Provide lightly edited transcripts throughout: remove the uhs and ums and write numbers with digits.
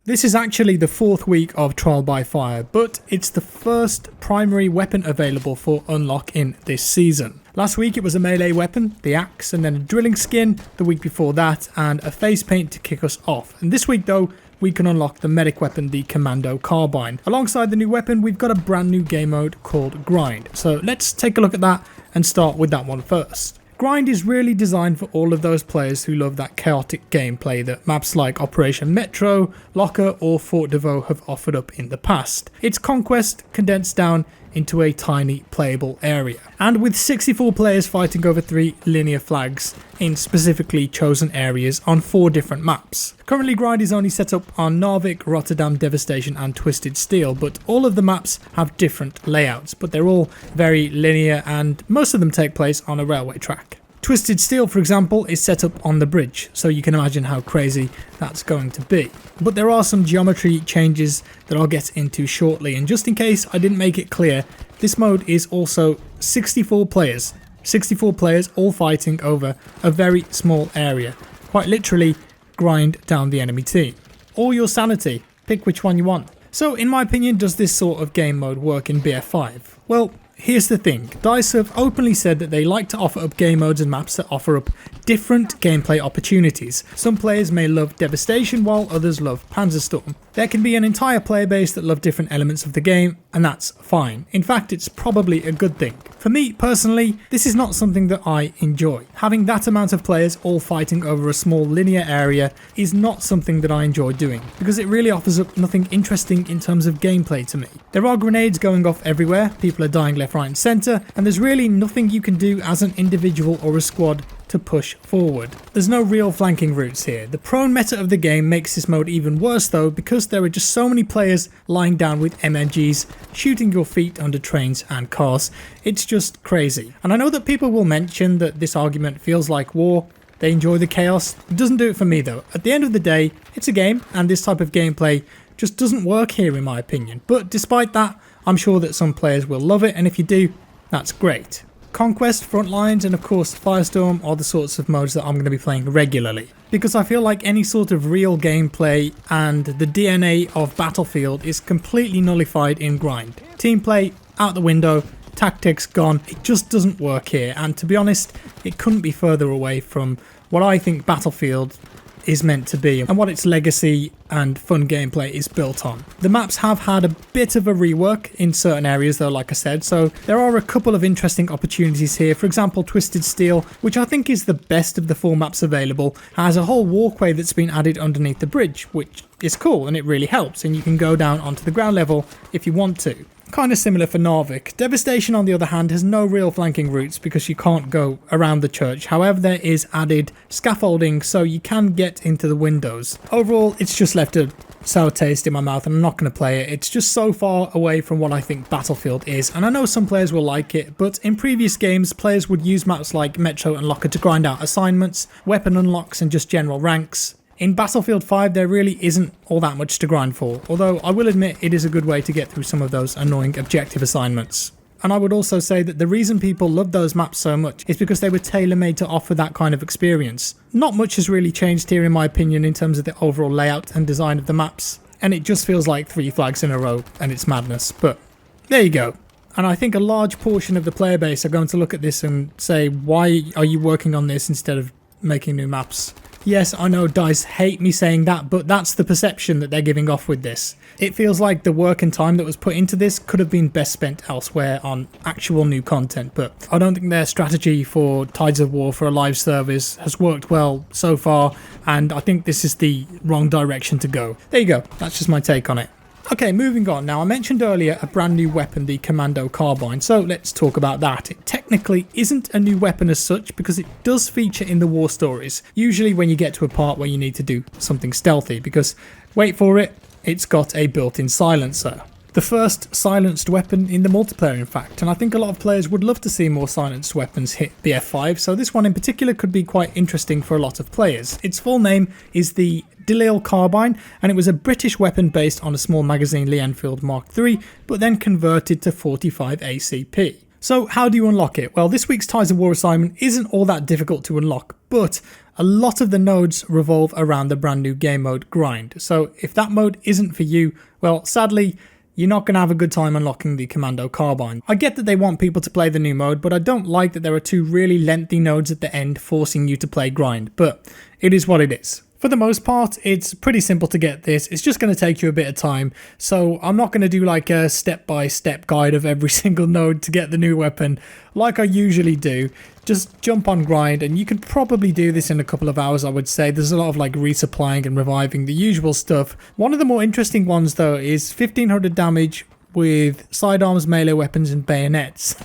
This is actually the 4th week of Trial by Fire, but it's the first primary weapon available for unlock in this season. Last week it was a melee weapon, the axe, and then a drilling skin the week before that, and a face paint to kick us off. And this week though, we can unlock the medic weapon, the commando carbine. Alongside the new weapon, we've got a brand new game mode called Grind. So let's take a look at that and start with that one first. Grind is really designed for all of those players who love that chaotic gameplay that maps like Operation Metro, Locker or Fort de Vaux have offered up in the past. It's Conquest condensed down into a tiny playable area, and with 64 players fighting over 3 linear flags in specifically chosen areas on 4 different maps. Currently Grind is only set up on Narvik, Rotterdam, Devastation and Twisted Steel, but all of the maps have different layouts, but they're all very linear and most of them take place on a railway track. Twisted Steel, for example, is set up on the bridge, so you can imagine how crazy that's going to be. But there are some geometry changes that I'll get into shortly, and just in case I didn't make it clear, this mode is also 64 players. 64 players all fighting over a very small area. Quite literally, grind down the enemy team. Or your sanity, pick which one you want. So in my opinion, does this sort of game mode work in BF5? Well, here's the thing, DICE have openly said that they like to offer up game modes and maps that offer up different gameplay opportunities. Some players may love Devastation while others love Panzerstorm. There can be an entire player base that love different elements of the game, and that's fine. In fact, it's probably a good thing. For me personally, this is not something that I enjoy. Having that amount of players all fighting over a small linear area is not something that I enjoy doing, because it really offers up nothing interesting in terms of gameplay to me. There are grenades going off everywhere, people are dying left, right and centre, and there's really nothing you can do as an individual or a squad to push forward. There's no real flanking routes here. The prone meta of the game makes this mode even worse though, because there are just so many players lying down with MMGs, shooting your feet under trains and cars. It's just crazy. And I know that people will mention that this argument feels like war. They enjoy the chaos. It doesn't do it for me though. At the end of the day, it's a game, and this type of gameplay just doesn't work here in my opinion. But despite that, I'm sure that some players will love it, and if you do, that's great. Conquest, Frontlines and of course Firestorm are the sorts of modes that I'm going to be playing regularly, because I feel like any sort of real gameplay and the DNA of Battlefield is completely nullified in Grind. Team play out the window, tactics gone, it just doesn't work here, and to be honest, it couldn't be further away from what I think Battlefield is meant to be and what its legacy and fun gameplay is built on. The maps have had a bit of a rework in certain areas though, like I said, so there are a couple of interesting opportunities here. For example, Twisted Steel, which I think is the best of the 4 maps available, has a whole walkway that's been added underneath the bridge, which is cool and it really helps, and you can go down onto the ground level if you want to. Kind of similar for Narvik. Devastation on the other hand has no real flanking routes because you can't go around the church. However, there is added scaffolding so you can get into the windows. Overall, it's just left a sour taste in my mouth and I'm not going to play it. It's just so far away from what I think Battlefield is, and I know some players will like it, but in previous games players would use maps like Metro and Locker to grind out assignments, weapon unlocks and just general ranks. In Battlefield 5 there really isn't all that much to grind for, although I will admit it is a good way to get through some of those annoying objective assignments. And I would also say that the reason people love those maps so much is because they were tailor-made to offer that kind of experience. Not much has really changed here in my opinion in terms of the overall layout and design of the maps, and it just feels like 3 flags in a row and it's madness, but there you go. And I think a large portion of the player base are going to look at this and say, why are you working on this instead of making new maps? Yes, I know DICE hate me saying that, but that's the perception that they're giving off with this. It feels like the work and time that was put into this could have been best spent elsewhere on actual new content, but I don't think their strategy for Tides of War for a live service has worked well so far, and I think this is the wrong direction to go. There you go, that's just my take on it. Okay, moving on. Now, I mentioned earlier a brand new weapon, the commando carbine, so let's talk about that. It technically isn't a new weapon as such because it does feature in the war stories, usually when you get to a part where you need to do something stealthy, because, wait for it, it's got a built-in silencer. The first silenced weapon in the multiplayer in fact, and I think a lot of players would love to see more silenced weapons hit BF5, so this one in particular could be quite interesting for a lot of players. Its full name is the Delisle carbine, and it was a British weapon based on a small magazine Lee Enfield Mark III, but then converted to 45 ACP. So how do you unlock it? Well, this week's Tides of War assignment isn't all that difficult to unlock, but a lot of the nodes revolve around the brand new game mode Grind. So if that mode isn't for you, well, sadly, you're not going to have a good time unlocking the Commando Carbine. I get that they want people to play the new mode, but I don't like that there are two really lengthy nodes at the end forcing you to play Grind, but it is what it is. For the most part, it's pretty simple to get this. It's just going to take you a bit of time, so I'm not going to do like a step-by-step guide of every single node to get the new weapon like I usually do. Just jump on Grind, and you can probably do this in a couple of hours, I would say. There's a lot of like resupplying and reviving, the usual stuff. One of the more interesting ones though is 1500 damage with sidearms, melee weapons and bayonets.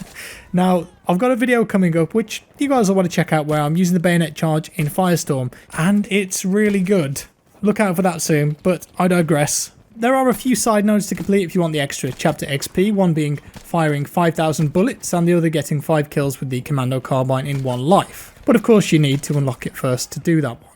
Now, I've got a video coming up which you guys will want to check out where I'm using the bayonet charge in Firestorm, and it's really good. Look out for that soon, but I digress. There are a few side nodes to complete if you want the extra chapter XP, one being firing 5,000 bullets and the other getting 5 kills with the Commando Carbine in 1 life. But of course you need to unlock it first to do that one.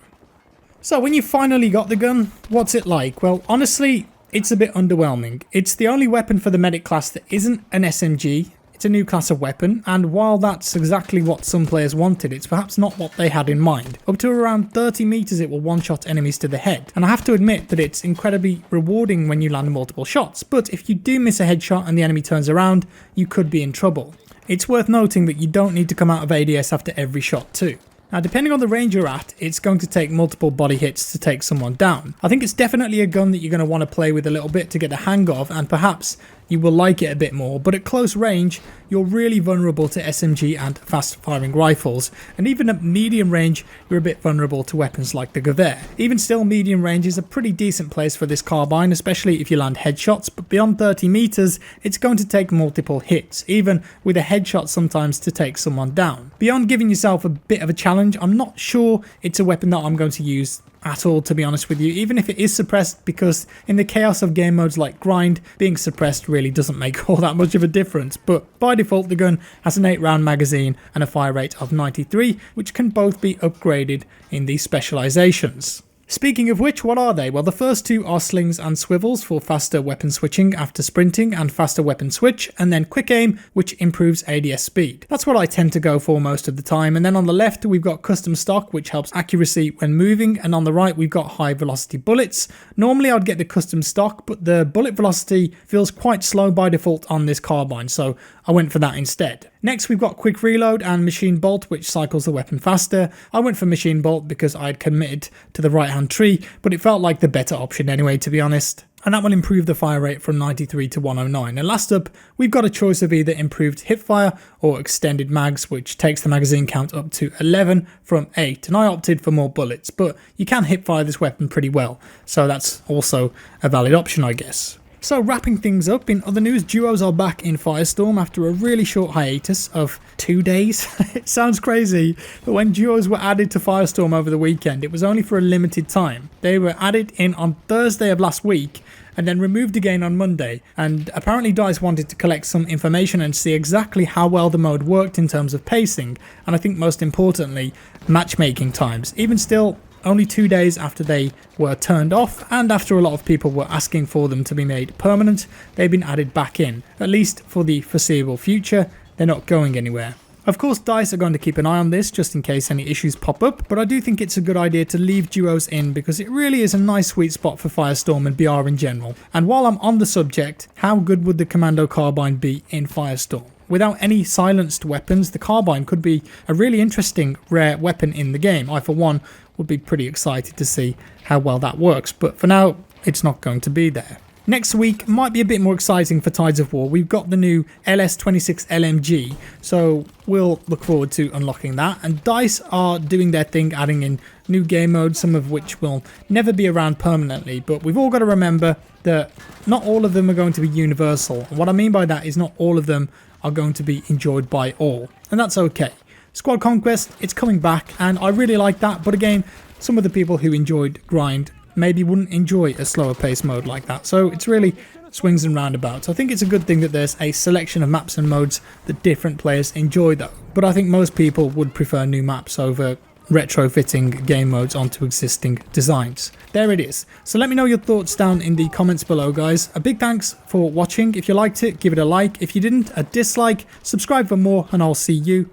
So when you finally got the gun, what's it like? Well, honestly, it's a bit underwhelming. It's the only weapon for the medic class that isn't an SMG. It's a new class of weapon, and while that's exactly what some players wanted, it's perhaps not what they had in mind. Up to around 30 meters it will one-shot enemies to the head, and I have to admit that it's incredibly rewarding when you land multiple shots, but if you do miss a headshot and the enemy turns around, you could be in trouble. It's worth noting that you don't need to come out of ADS after every shot too. Now, depending on the range you're at, it's going to take multiple body hits to take someone down. I think it's definitely a gun that you're going to want to play with a little bit to get the hang of, and perhaps you will like it a bit more, but at close range, you're really vulnerable to SMG and fast-firing rifles, and even at medium range, you're a bit vulnerable to weapons like the Gewehr. Even still, medium range is a pretty decent place for this carbine, especially if you land headshots, but beyond 30 meters, it's going to take multiple hits, even with a headshot sometimes to take someone down. Beyond giving yourself a bit of a challenge, I'm not sure it's a weapon that I'm going to use at all, to be honest with you, even if it is suppressed, because in the chaos of game modes like Grind, being suppressed really doesn't make all that much of a difference. But by default, the gun has an 8-round magazine and a fire rate of 93, which can both be upgraded in these specializations. Speaking of which, what are they? Well, the first two are slings and swivels for faster weapon switching after sprinting and faster weapon switch, and then quick aim, which improves ADS speed. That's what I tend to go for most of the time. And then on the left, we've got custom stock, which helps accuracy when moving, and on the right, we've got high velocity bullets. Normally, I'd get the custom stock, but the bullet velocity feels quite slow by default on this carbine, so I went for that instead. Next, we've got quick reload and machine bolt, which cycles the weapon faster. I went for machine bolt because I had committed to the right hand tree, but it felt like the better option anyway, to be honest. And that will improve the fire rate from 93 to 109. And last up, we've got a choice of either improved hipfire or extended mags, which takes the magazine count up to 11 from 8. And I opted for more bullets, but you can hipfire this weapon pretty well, so that's also a valid option, I guess. So wrapping things up, in other news, duos are back in Firestorm after a really short hiatus of 2 days. It sounds crazy, but when duos were added to Firestorm over the weekend, it was only for a limited time. They were added in on Thursday of last week and then removed again on Monday, and apparently DICE wanted to collect some information and see exactly how well the mode worked in terms of pacing, and I think most importantly, matchmaking times. Even still, only 2 days after they were turned off, and after a lot of people were asking for them to be made permanent, they've been added back in, at least for the foreseeable future. They're not going anywhere. Of course, DICE are going to keep an eye on this just in case any issues pop up, but I do think it's a good idea to leave duos in because it really is a nice sweet spot for Firestorm and BR in general. And while I'm on the subject, how good would the Commando Carbine be in Firestorm? Without any silenced weapons, the carbine could be a really interesting rare weapon in the game. I, for one, would be pretty excited to see how well that works, but for now, it's not going to be there. Next week might be a bit more exciting for Tides of War. We've got the new LS26 LMG, so we'll look forward to unlocking that. And DICE are doing their thing, adding in new game modes, some of which will never be around permanently, but we've all got to remember that not all of them are going to be universal. And what I mean by that is not all of them are going to be enjoyed by all, and that's okay. Squad Conquest, it's coming back, and I really like that, but again, some of the people who enjoyed Grind maybe wouldn't enjoy a slower pace mode like that, so it's really swings and roundabouts. I think it's a good thing that there's a selection of maps and modes that different players enjoy though, but I think most people would prefer new maps over retrofitting game modes onto existing designs. There it is. So let me know your thoughts down in the comments below, guys. A big thanks for watching. If you liked it, give it a like. If you didn't, a dislike. Subscribe for more, and I'll see you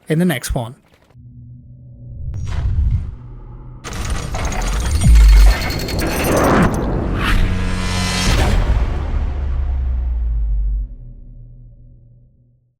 in the next one.